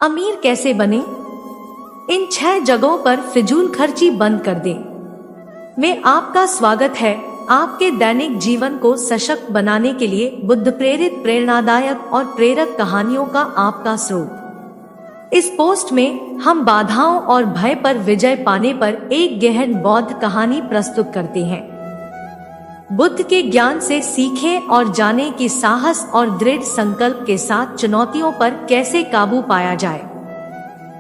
अमीर कैसे बने? इन 6 जगहों पर फिजूल खर्ची बंद कर दें। में आपका स्वागत है आपके दैनिक जीवन को सशक्त बनाने के लिए बुद्ध प्रेरित प्रेरणादायक और प्रेरक कहानियों का आपका स्रोत। इस पोस्ट में हम बाधाओं और भय पर विजय पाने पर एक गहन बौद्ध कहानी प्रस्तुत करते हैं। बुद्ध के ज्ञान से सीखें और जानें कि साहस और दृढ़ संकल्प के साथ चुनौतियों पर कैसे काबू पाया जाए।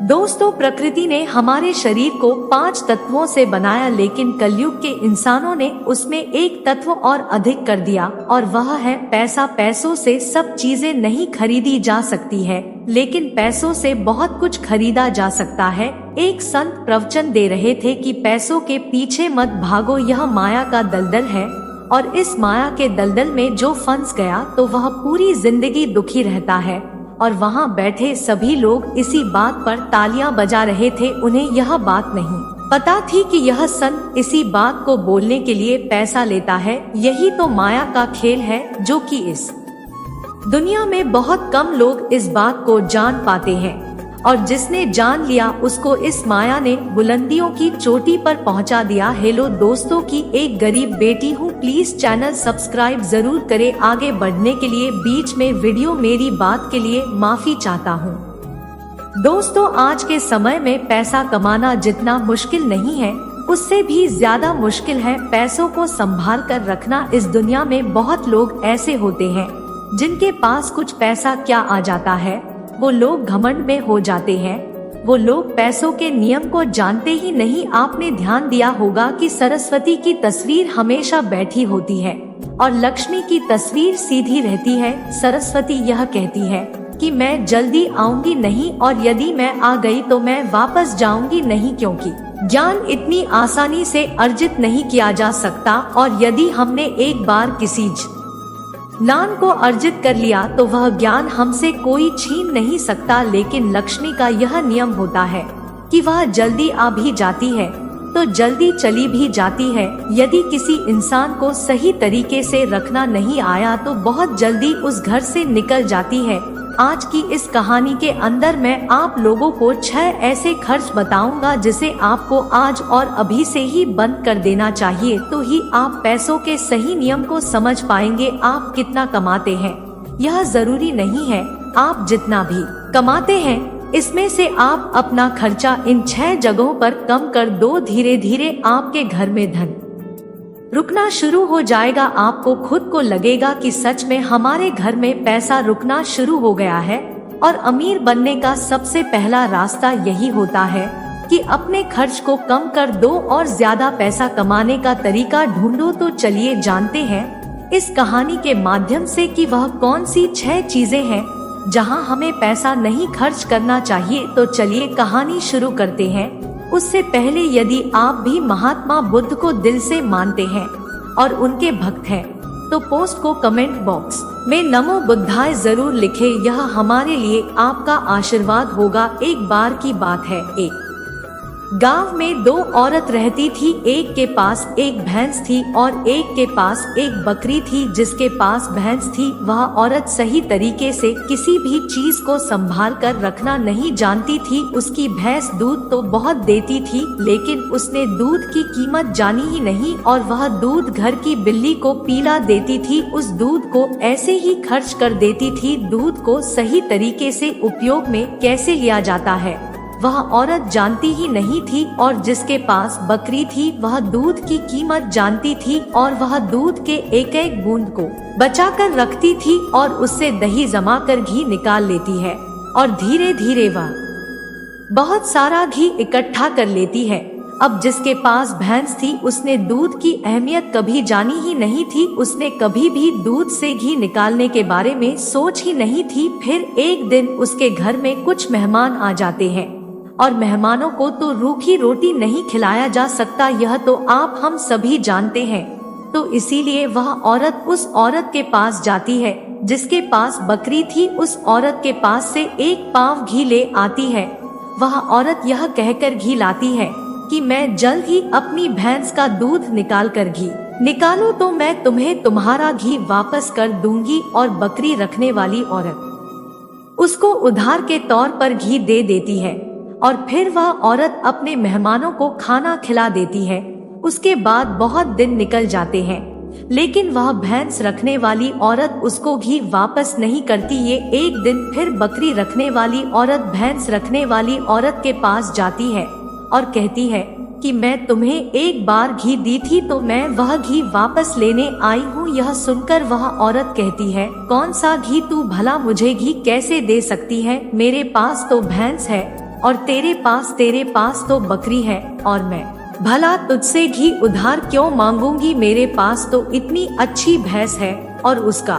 दोस्तों, प्रकृति ने हमारे शरीर को 5 तत्वों से बनाया, लेकिन कलयुग के इंसानों ने उसमें एक तत्व और अधिक कर दिया और वह है पैसा। पैसों से सब चीजें नहीं खरीदी जा सकती है, लेकिन पैसों से बहुत कुछ खरीदा जा सकता है। एक संत प्रवचन दे रहे थे कि पैसों के पीछे मत भागो, यह माया का दलदल है और इस माया के दलदल में जो फंस गया तो वह पूरी जिंदगी दुखी रहता है। और वहाँ बैठे सभी लोग इसी बात पर तालियां बजा रहे थे। उन्हें यह बात नहीं पता थी कि यह संत इसी बात को बोलने के लिए पैसा लेता है। यही तो माया का खेल है जो कि इस दुनिया में बहुत कम लोग इस बात को जान पाते हैं, और जिसने जान लिया उसको इस माया ने बुलंदियों की चोटी पर पहुंचा दिया। हेलो दोस्तों, की एक गरीब बेटी हूँ, प्लीज चैनल सब्सक्राइब जरूर करें। आगे बढ़ने के लिए बीच में वीडियो मेरी बात के लिए माफी चाहता हूँ। दोस्तों, आज के समय में पैसा कमाना जितना मुश्किल नहीं है, उससे भी ज्यादा मुश्किल है पैसों को संभाल कर रखना। इस दुनिया में बहुत लोग ऐसे होते हैं जिनके पास कुछ पैसा क्या आ जाता है, वो लोग घमंड में हो जाते हैं। वो लोग पैसों के नियम को जानते ही नहीं। आपने ध्यान दिया होगा कि सरस्वती की तस्वीर हमेशा बैठी होती है और लक्ष्मी की तस्वीर सीधी रहती है। सरस्वती यह कहती है कि मैं जल्दी आऊंगी नहीं, और यदि मैं आ गई तो मैं वापस जाऊंगी नहीं, क्योंकि ज्ञान इतनी आसानी से अर्जित नहीं किया जा सकता, और यदि हमने एक बार किसी ज्ञान को अर्जित कर लिया तो वह ज्ञान हमसे कोई छीन नहीं सकता। लेकिन लक्ष्मी का यह नियम होता है कि वह जल्दी आ भी जाती है तो जल्दी चली भी जाती है। यदि किसी इंसान को सही तरीके से रखना नहीं आया तो बहुत जल्दी उस घर से निकल जाती है। आज की इस कहानी के अंदर मैं आप लोगों को 6 ऐसे खर्च बताऊंगा जिसे आपको आज और अभी से ही बंद कर देना चाहिए, तो ही आप पैसों के सही नियम को समझ पाएंगे। आप कितना कमाते हैं यह जरूरी नहीं है, आप जितना भी कमाते हैं इसमें से आप अपना खर्चा इन 6 जगहों पर कम कर दो। धीरे धीरे आपके घर में धन रुकना शुरू हो जाएगा। आपको खुद को लगेगा कि सच में हमारे घर में पैसा रुकना शुरू हो गया है। और अमीर बनने का सबसे पहला रास्ता यही होता है कि अपने खर्च को कम कर दो और ज्यादा पैसा कमाने का तरीका ढूंढो। तो चलिए जानते हैं इस कहानी के माध्यम से कि वह कौन सी 6 चीजें हैं जहां हमें पैसा नहीं खर्च करना चाहिए। तो चलिए कहानी शुरू करते हैं। उससे पहले यदि आप भी महात्मा बुद्ध को दिल से मानते हैं और उनके भक्त हैं, तो पोस्ट को कमेंट बॉक्स में नमो बुद्धाय जरूर लिखें। यह हमारे लिए आपका आशीर्वाद होगा। एक बार की बात है, एक गांव में 2 औरत रहती थी। एक के पास एक भैंस थी और एक के पास एक बकरी थी। जिसके पास भैंस थी वह औरत सही तरीके से किसी भी चीज को संभाल कर रखना नहीं जानती थी। उसकी भैंस दूध तो बहुत देती थी, लेकिन उसने दूध की कीमत जानी ही नहीं और वह दूध घर की बिल्ली को पिला देती थी। उस दूध को ऐसे ही खर्च कर देती थी। दूध को सही तरीके से उपयोग में कैसे लिया जाता है वह औरत जानती ही नहीं थी। और जिसके पास बकरी थी वह दूध की कीमत जानती थी और वह दूध के एक एक बूंद को बचा कर रखती थी और उससे दही जमा कर घी निकाल लेती है और धीरे धीरे वह बहुत सारा घी इकट्ठा कर लेती है। अब जिसके पास भैंस थी उसने दूध की अहमियत कभी जानी ही नहीं थी। उसने कभी भी दूध से घी निकालने के बारे में सोच ही नहीं थी। फिर एक दिन उसके घर में कुछ मेहमान आ जाते हैं और मेहमानों को तो रूखी रोटी नहीं खिलाया जा सकता, यह तो आप हम सभी जानते हैं। तो इसीलिए वह औरत उस औरत के पास जाती है जिसके पास बकरी थी। उस औरत के पास से 1 पाव घी ले आती है। वह औरत यह कहकर घी लाती है कि मैं जल्द ही अपनी भैंस का दूध निकाल कर घी निकालो तो मैं तुम्हें तुम्हारा घी वापस कर दूंगी। और बकरी रखने वाली औरत उसको उधार के तौर पर घी दे देती है और फिर वह औरत अपने मेहमानों को खाना खिला देती है। उसके बाद बहुत दिन निकल जाते हैं, लेकिन वह भैंस रखने वाली औरत उसको घी वापस नहीं करती। ये एक दिन फिर बकरी रखने वाली औरत भैंस रखने वाली औरत के पास जाती है और कहती है कि मैं तुम्हें एक बार घी दी थी तो मैं वह घी वापस लेने आई हूँ। यह सुनकर वह औरत कहती है, कौन सा घी? तू भला मुझे घी कैसे दे सकती है? मेरे पास तो भैंस है और तेरे पास तो बकरी है, और मैं भला तुझसे घी उधार क्यों मांगूंगी? मेरे पास तो इतनी अच्छी भैंस है और उसका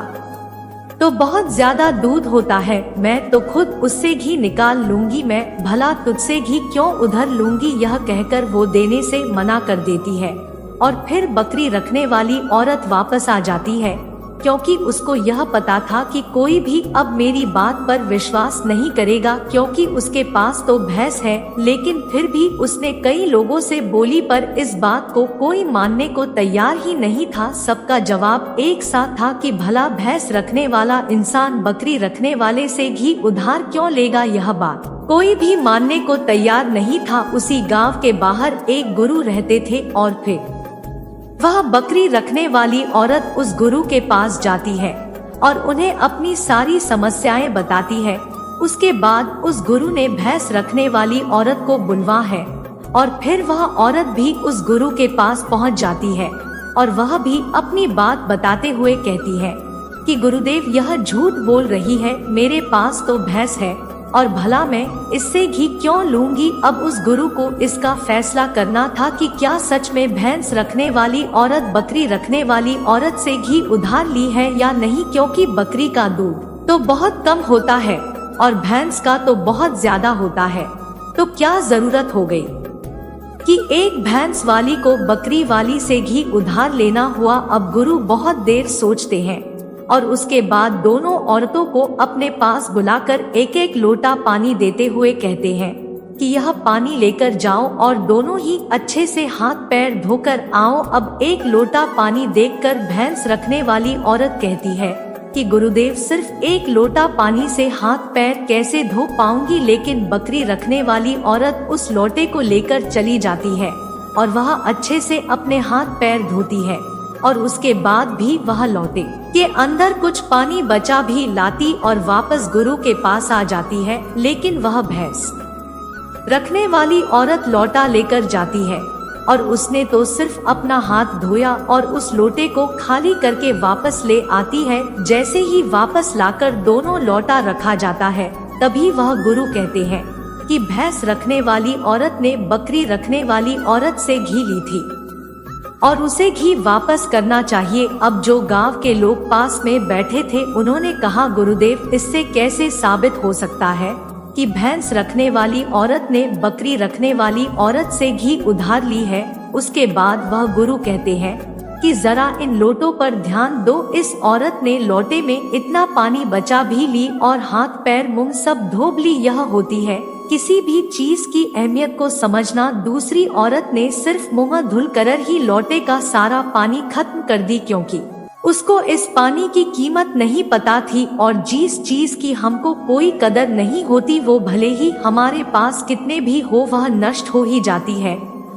तो बहुत ज्यादा दूध होता है, मैं तो खुद उससे घी निकाल लूंगी, मैं भला तुझसे घी क्यों उधार लूंगी? यह कहकर वो देने से मना कर देती है और फिर बकरी रखने वाली औरत वापस आ जाती है, क्योंकि उसको यह पता था कि कोई भी अब मेरी बात पर विश्वास नहीं करेगा, क्योंकि उसके पास तो भैंस है। लेकिन फिर भी उसने कई लोगों से बोली, पर इस बात को कोई मानने को तैयार ही नहीं था। सबका जवाब एक सा था कि भला भैंस रखने वाला इंसान बकरी रखने वाले से घी उधार क्यों लेगा? यह बात कोई भी मानने को तैयार नहीं था। उसी गांव के बाहर एक गुरु रहते थे और फिर वह बकरी रखने वाली औरत उस गुरु के पास जाती है और उन्हें अपनी सारी समस्याएं बताती है। उसके बाद उस गुरु ने भैंस रखने वाली औरत को बुलवा है और फिर वह औरत भी उस गुरु के पास पहुंच जाती है और वह भी अपनी बात बताते हुए कहती है कि गुरुदेव, यह झूठ बोल रही है, मेरे पास तो भैंस है और भला मैं इससे घी क्यों लूंगी? अब उस गुरु को इसका फैसला करना था कि क्या सच में भैंस रखने वाली औरत बकरी रखने वाली औरत से घी उधार ली है या नहीं, क्योंकि बकरी का दूध तो बहुत कम होता है और भैंस का तो बहुत ज्यादा होता है। तो क्या जरूरत हो गई कि एक भैंस वाली को बकरी वाली से घी उधार लेना हुआ? अब गुरु बहुत देर सोचते हैं और उसके बाद दोनों औरतों को अपने पास बुलाकर एक एक लोटा पानी देते हुए कहते हैं कि यह पानी लेकर जाओ और दोनों ही अच्छे से हाथ पैर धोकर आओ। अब एक लोटा पानी देखकर भैंस रखने वाली औरत कहती है कि गुरुदेव, सिर्फ एक लोटा पानी से हाथ पैर कैसे धो पाऊंगी? लेकिन बकरी रखने वाली औरत उस लोटे को लेकर चली जाती है और वह अच्छे से अपने हाथ पैर धोती है और उसके बाद भी वह लोटे के अंदर कुछ पानी बचा भी लाती और वापस गुरु के पास आ जाती है। लेकिन वह भैंस रखने वाली औरत लोटा लेकर जाती है और उसने तो सिर्फ अपना हाथ धोया और उस लोटे को खाली करके वापस ले आती है। जैसे ही वापस लाकर दोनों लोटा रखा जाता है, तभी वह गुरु कहते हैं कि भैंस रखने वाली औरत ने बकरी रखने वाली औरत से घी ली थी और उसे घी वापस करना चाहिए। अब जो गांव के लोग पास में बैठे थे, उन्होंने कहा, गुरुदेव, इससे कैसे साबित हो सकता है कि भैंस रखने वाली औरत ने बकरी रखने वाली औरत से घी उधार ली है? उसके बाद वह गुरु कहते हैं कि जरा इन लोटों पर ध्यान दो। इस औरत ने लोटे में इतना पानी बचा भी ली और हाथ पैर मुंह सब धो ली। यह होती है किसी भी चीज की अहमियत को समझना। दूसरी औरत ने सिर्फ मुंह धुल कर ही लोटे का सारा पानी खत्म कर दी, क्योंकि उसको इस पानी की कीमत नहीं पता थी और जिस चीज की हमको कोई कदर नहीं होती, वो भले ही हमारे पास कितने भी हो, वह नष्ट हो ही जाती है,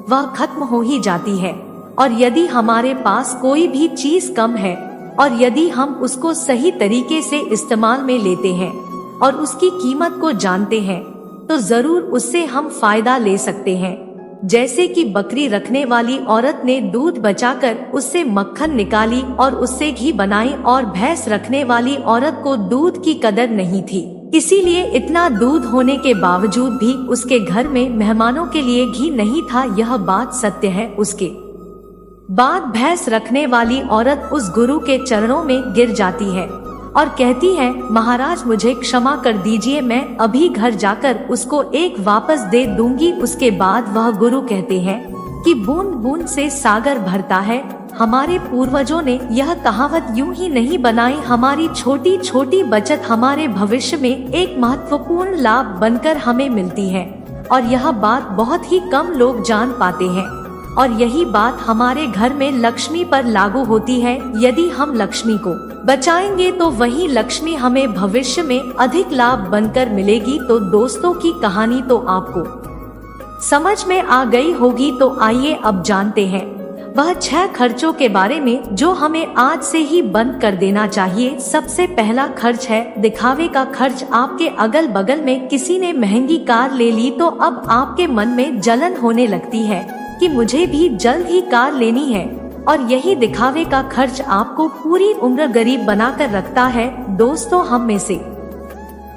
वह खत्म हो ही जाती है। और यदि हमारे पास कोई भी चीज कम है और यदि हम उसको सही तरीके से इस्तेमाल में लेते हैं और उसकी कीमत को जानते हैं, तो जरूर उससे हम फायदा ले सकते हैं। जैसे कि बकरी रखने वाली औरत ने दूध बचाकर उससे मक्खन निकाली और उससे घी बनाई, और भैंस रखने वाली औरत को दूध की कदर नहीं थी, इसीलिए इतना दूध होने के बावजूद भी उसके घर में मेहमानों के लिए घी नहीं था। यह बात सत्य है। उसके बाद भैंस रखने वाली औरत उस गुरु के चरणों में गिर जाती है और कहती है, महाराज, मुझे क्षमा कर दीजिए, मैं अभी घर जाकर उसको एक वापस दे दूंगी। उसके बाद वह गुरु कहते हैं कि बूंद बूंद से सागर भरता है। हमारे पूर्वजों ने यह कहावत यूं ही नहीं बनाई। हमारी छोटी छोटी बचत हमारे भविष्य में एक महत्वपूर्ण लाभ बनकर हमें मिलती है और यह बात बहुत ही कम लोग जान पाते हैं। और यही बात हमारे घर में लक्ष्मी पर लागू होती है। यदि हम लक्ष्मी को बचाएंगे तो वही लक्ष्मी हमें भविष्य में अधिक लाभ बनकर मिलेगी। तो दोस्तों की कहानी तो आपको समझ में आ गई होगी। तो आइए अब जानते हैं वह 6 खर्चों के बारे में जो हमें आज से ही बंद कर देना चाहिए। सबसे पहला खर्च है दिखावे का खर्च। आपके अगल बगल में किसी ने महंगी कार ले ली तो अब आपके मन में जलन होने लगती है कि मुझे भी जल्द ही कार लेनी है, और यही दिखावे का खर्च आपको पूरी उम्र गरीब बनाकर रखता है। दोस्तों, हम में से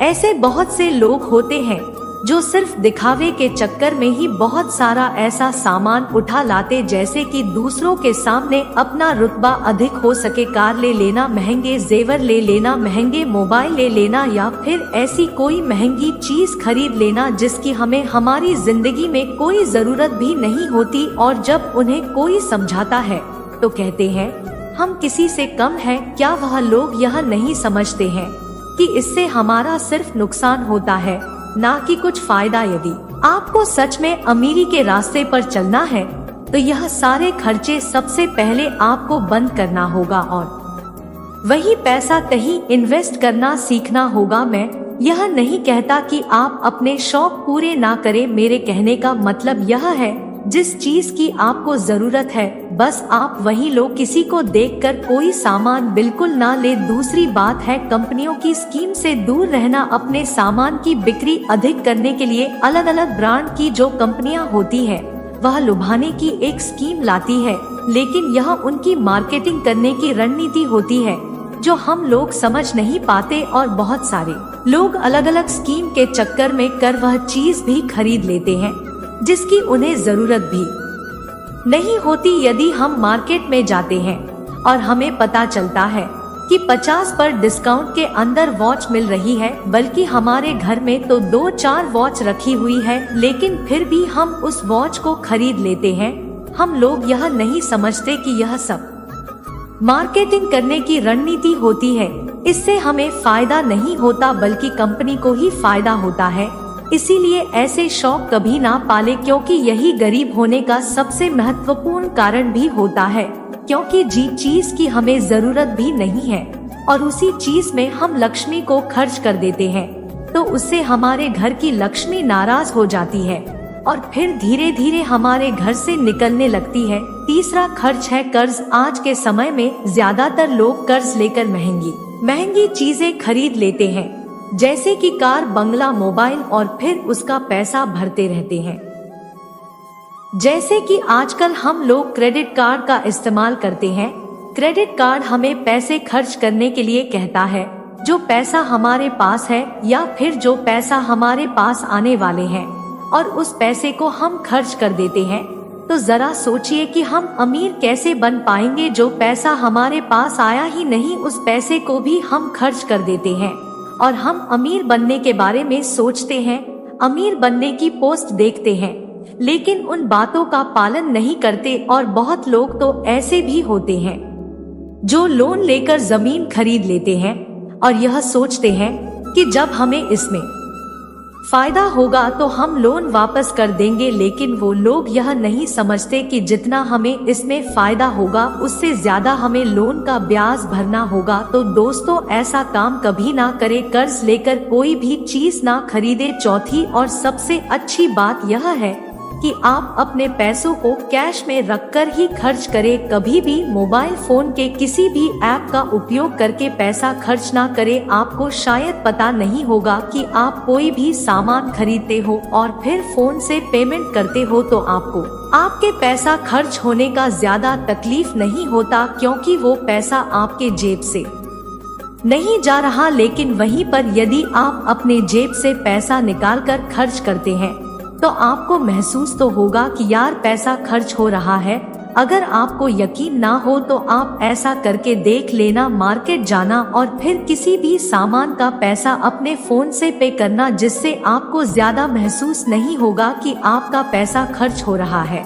ऐसे बहुत से लोग होते हैं जो सिर्फ दिखावे के चक्कर में ही बहुत सारा ऐसा सामान उठा लाते, जैसे कि दूसरों के सामने अपना रुतबा अधिक हो सके कार ले लेना, महंगे जेवर ले लेना, महंगे मोबाइल ले लेना, या फिर ऐसी कोई महंगी चीज खरीद लेना जिसकी हमें हमारी जिंदगी में कोई जरूरत भी नहीं होती। और जब उन्हें कोई समझाता है तो कहते हैं हम किसी से कम हैं। क्या वह लोग यह नहीं समझते हैं कि इससे हमारा सिर्फ नुकसान होता है, ना कि कुछ फायदा। यदि आपको सच में अमीरी के रास्ते पर चलना है तो यह सारे खर्चे सबसे पहले आपको बंद करना होगा और वही पैसा कहीं इन्वेस्ट करना सीखना होगा। मैं यह नहीं कहता कि आप अपने शौक पूरे ना करें। मेरे कहने का मतलब यह है जिस चीज की आपको जरूरत है बस आप वही लो। किसी को देखकर कोई सामान बिल्कुल ना ले। दूसरी बात है कंपनियों की स्कीम से दूर रहना। अपने सामान की बिक्री अधिक करने के लिए अलग अलग ब्रांड की जो कंपनियां होती है वह लुभाने की एक स्कीम लाती है, लेकिन यह उनकी मार्केटिंग करने की रणनीति होती है जो हम लोग समझ नहीं पाते, और बहुत सारे लोग अलग अलग स्कीम के चक्कर में कर वह चीज भी खरीद लेते हैं जिसकी उन्हें जरूरत भी नहीं होती। यदि हम मार्केट में जाते हैं और हमें पता चलता है कि 50% डिस्काउंट के अंदर वॉच मिल रही है, बल्कि हमारे घर में तो 2-4 वॉच रखी हुई है, लेकिन फिर भी हम उस वॉच को खरीद लेते हैं। हम लोग यह नहीं समझते कि यह सब मार्केटिंग करने की रणनीति होती है। इससे हमें फायदा नहीं होता बल्कि कंपनी को ही फायदा होता है। इसीलिए ऐसे शौक कभी ना पाले, क्योंकि यही गरीब होने का सबसे महत्वपूर्ण कारण भी होता है। क्योंकि जिस चीज की हमें जरूरत भी नहीं है और उसी चीज में हम लक्ष्मी को खर्च कर देते हैं तो उससे हमारे घर की लक्ष्मी नाराज हो जाती है और फिर धीरे धीरे हमारे घर से निकलने लगती है। तीसरा खर्च है कर्ज। आज के समय में ज्यादातर लोग कर्ज लेकर महंगी चीजें खरीद लेते हैं, जैसे कि कार, बंगला, मोबाइल, और फिर उसका पैसा भरते रहते हैं। जैसे कि आजकल हम लोग क्रेडिट कार्ड का इस्तेमाल करते हैं। क्रेडिट कार्ड हमें पैसे खर्च करने के लिए कहता है, जो पैसा हमारे पास है या फिर जो पैसा हमारे पास आने वाले हैं, और उस पैसे को हम खर्च कर देते हैं। तो जरा सोचिए कि हम अमीर कैसे बन पाएंगे। जो पैसा हमारे पास आया ही नहीं उस पैसे को भी हम खर्च कर देते हैं और हम अमीर बनने के बारे में सोचते हैं, अमीर बनने की पोस्ट देखते हैं, लेकिन उन बातों का पालन नहीं करते। और बहुत लोग तो ऐसे भी होते हैं जो लोन लेकर जमीन खरीद लेते हैं और यह सोचते हैं कि जब हमें इसमें फायदा होगा तो हम लोन वापस कर देंगे, लेकिन वो लोग यह नहीं समझते कि जितना हमें इसमें फायदा होगा उससे ज्यादा हमें लोन का ब्याज भरना होगा। तो दोस्तों, ऐसा काम कभी ना करें, कर्ज लेकर कोई भी चीज ना खरीदे। चौथी और सबसे अच्छी बात यह है कि आप अपने पैसों को कैश में रखकर ही खर्च करें। कभी भी मोबाइल फोन के किसी भी ऐप का उपयोग करके पैसा खर्च ना करें। आपको शायद पता नहीं होगा कि आप कोई भी सामान खरीदते हो और फिर फोन से पेमेंट करते हो तो आपको आपके पैसा खर्च होने का ज्यादा तकलीफ नहीं होता, क्योंकि वो पैसा आपके जेब से नहीं जा रहा। लेकिन वहीं पर यदि आप अपने जेब से पैसा निकाल कर खर्च करते हैं तो आपको महसूस तो होगा कि यार पैसा खर्च हो रहा है। अगर आपको यकीन ना हो तो आप ऐसा करके देख लेना, मार्केट जाना और फिर किसी भी सामान का पैसा अपने फोन से पे करना, जिससे आपको ज्यादा महसूस नहीं होगा कि आपका पैसा खर्च हो रहा है।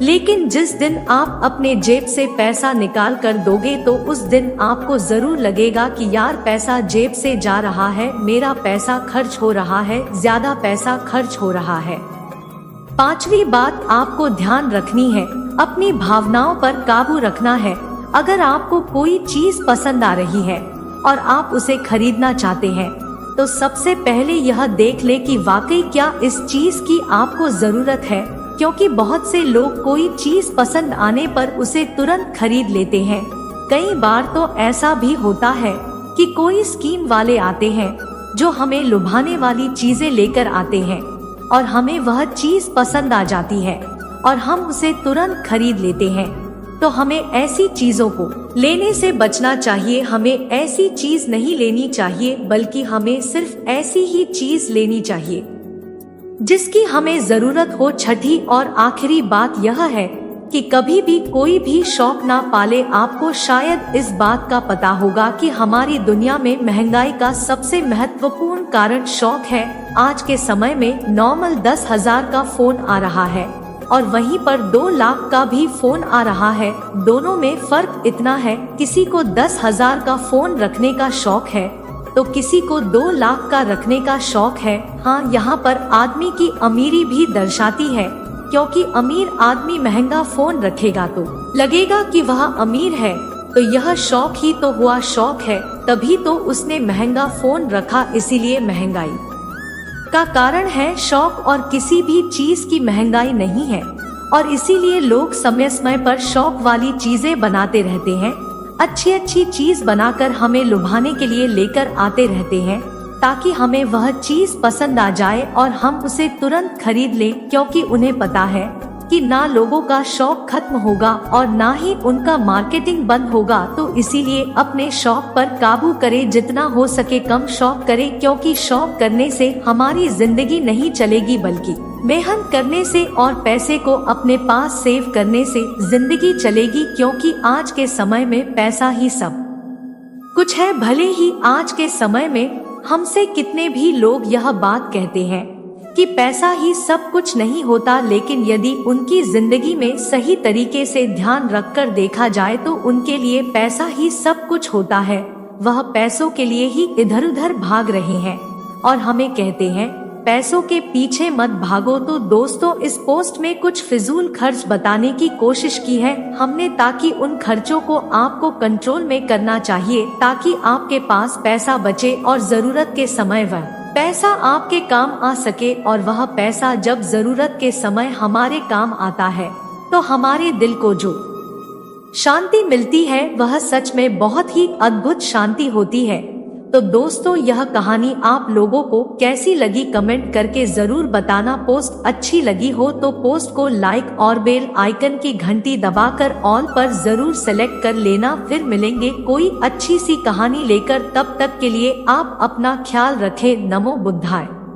लेकिन जिस दिन आप अपने जेब से पैसा निकाल कर दोगे तो उस दिन आपको जरूर लगेगा कि यार पैसा जेब से जा रहा है, मेरा पैसा खर्च हो रहा है, ज्यादा पैसा खर्च हो रहा है। पांचवी बात आपको ध्यान रखनी है, अपनी भावनाओं पर काबू रखना है। अगर आपको कोई चीज पसंद आ रही है और आप उसे खरीदना चाहते हैं तो सबसे पहले यह देख ले कि वाकई क्या इस चीज की आपको जरूरत है, क्योंकि बहुत से लोग कोई चीज पसंद आने पर उसे तुरंत खरीद लेते हैं। कई बार तो ऐसा भी होता है कि कोई स्कीम वाले आते हैं जो हमें लुभाने वाली चीजें लेकर आते हैं और हमें वह चीज पसंद आ जाती है और हम उसे तुरंत खरीद लेते हैं। तो हमें ऐसी चीजों को लेने से बचना चाहिए। हमें ऐसी चीज नहीं लेनी चाहिए, बल्कि हमें सिर्फ ऐसी ही चीज लेनी चाहिए जिसकी हमें जरूरत हो। छठी और आखिरी बात यह है कि कभी भी कोई भी शौक ना पाले। आपको शायद इस बात का पता होगा कि हमारी दुनिया में महंगाई का सबसे महत्वपूर्ण कारण शौक है। आज के समय में नॉर्मल 10,000 का फोन आ रहा है और वहीं पर 2 लाख का भी फोन आ रहा है। दोनों में फर्क इतना है, किसी को 10,000 का फोन रखने का शौक है तो किसी को 2 लाख का रखने का शौक है। हाँ, यहाँ पर आदमी की अमीरी भी दर्शाती है, क्योंकि अमीर आदमी महंगा फोन रखेगा तो लगेगा कि वह अमीर है, तो यह शौक ही तो हुआ। शौक है तभी तो उसने महंगा फोन रखा, इसीलिए महंगाई का कारण है शौक और किसी भी चीज की महंगाई नहीं है। और इसीलिए लोग समय समय पर शौक वाली चीजें बनाते रहते हैं, अच्छी अच्छी चीज बनाकर हमें लुभाने के लिए लेकर आते रहते हैं ताकि हमें वह चीज पसंद आ जाए और हम उसे तुरंत खरीद लें, क्योंकि उन्हें पता है कि ना लोगों का शौक खत्म होगा और ना ही उनका मार्केटिंग बंद होगा। तो इसीलिए अपने शौक पर काबू करें, जितना हो सके कम शौक करें, क्योंकि शौक करने से हमारी जिंदगी नहीं चलेगी, बल्कि मेहनत करने से और पैसे को अपने पास सेव करने से जिंदगी चलेगी। क्योंकि आज के समय में पैसा ही सब कुछ है। भले ही आज के समय में हमसे कितने भी लोग यह बात कहते हैं कि पैसा ही सब कुछ नहीं होता, लेकिन यदि उनकी जिंदगी में सही तरीके से ध्यान रखकर देखा जाए तो उनके लिए पैसा ही सब कुछ होता है। वह पैसों के लिए ही इधर उधर भाग रहे हैं और हमें कहते हैं पैसों के पीछे मत भागो। तो दोस्तों, इस पोस्ट में कुछ फिजूल खर्च बताने की कोशिश की है हमने, ताकि उन खर्चों को आपको कंट्रोल में करना चाहिए, ताकि आपके पास पैसा बचे और जरूरत के समय वह पैसा आपके काम आ सके। और वह पैसा जब जरूरत के समय हमारे काम आता है तो हमारे दिल को जो शांति मिलती है वह सच में बहुत ही अद्भुत शांति होती है। तो दोस्तों, यह कहानी आप लोगों को कैसी लगी कमेंट करके जरूर बताना। पोस्ट अच्छी लगी हो तो पोस्ट को लाइक और बेल आइकन की घंटी दबाकर ऑल पर जरूर सेलेक्ट कर लेना। फिर मिलेंगे कोई अच्छी सी कहानी लेकर, तब तक के लिए आप अपना ख्याल रखें। नमो बुद्धाय।